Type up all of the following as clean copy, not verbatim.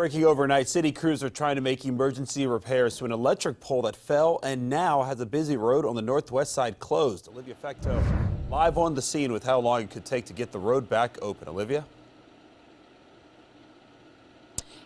Breaking overnight, city crews are trying to make emergency repairs to an electric pole that fell and now has a busy road on the northwest side closed. Olivia FECTEAU live on the scene with how long it could take to get the road back open. Olivia?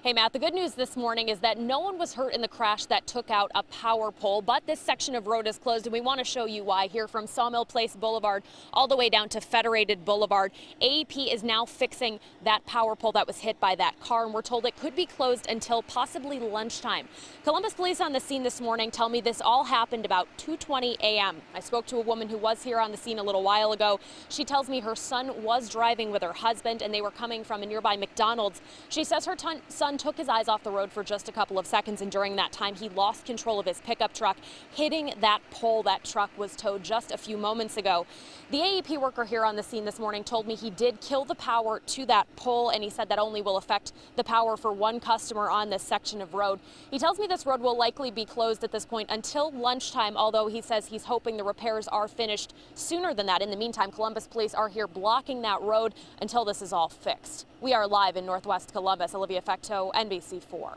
Hey, Matt, the good news this morning is that no one was hurt in the crash that took out a power pole, but this section of road is closed, and we want to show you why here from Sawmill Place Boulevard all the way down to Federated Boulevard. AEP is now fixing that power pole that was hit by that car, and we're told it could be closed until possibly lunchtime. Columbus police on the scene this morning tell me this all happened about 2:20 a.m. I spoke to a woman who was here on the scene a little while ago. She tells me her son was driving with her husband, and they were coming from a nearby McDonald's. She says her son took his eyes off the road for just a couple of seconds, and during that time he lost control of his pickup truck, hitting that pole. That truck was towed just a few moments ago. The AEP worker here on the scene this morning told me he did kill the power to that pole, and he said that only will affect the power for one customer on this section of road. He tells me this road will likely be closed at this point until lunchtime, although he says he's hoping the repairs are finished sooner than that. In the meantime, Columbus police are here blocking that road until this is all fixed. We are live in Northwest Columbus. Olivia FECTEAU, NBC4.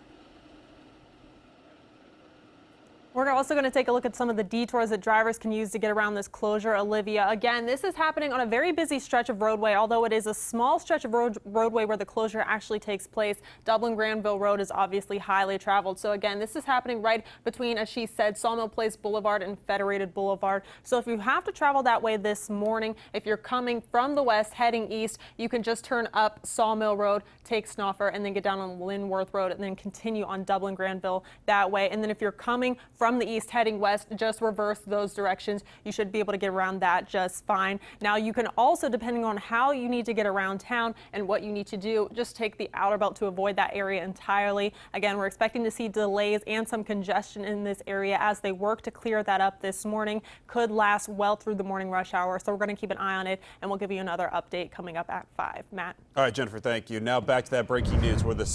We're also going to take a look at some of the detours that drivers can use to get around this closure, Olivia. Again, this is happening on a very busy stretch of roadway, although it is a small stretch of roadway where the closure actually takes place. Dublin Granville Road is obviously highly traveled. So again, this is happening right between, as she said, Sawmill Place Boulevard and Federated Boulevard. So if you have to travel that way this morning, if you're coming from the west heading east, you can just turn up Sawmill Road, take Snoffer, and then get down on Linworth Road and then continue on Dublin Granville that way. And then if you're coming from the east heading west, just reverse those directions. You should be able to get around that just fine. Now you can also, depending on how you need to get around town and what you need to do, just take the outer belt to avoid that area entirely. Again, we're expecting to see delays and some congestion in this area as they work to clear that up this morning. Could last well through the morning rush hour, so we're going to keep an eye on it, and we'll give you another update coming up at 5. Matt? All right, Jennifer, thank you. Now back to that breaking news where the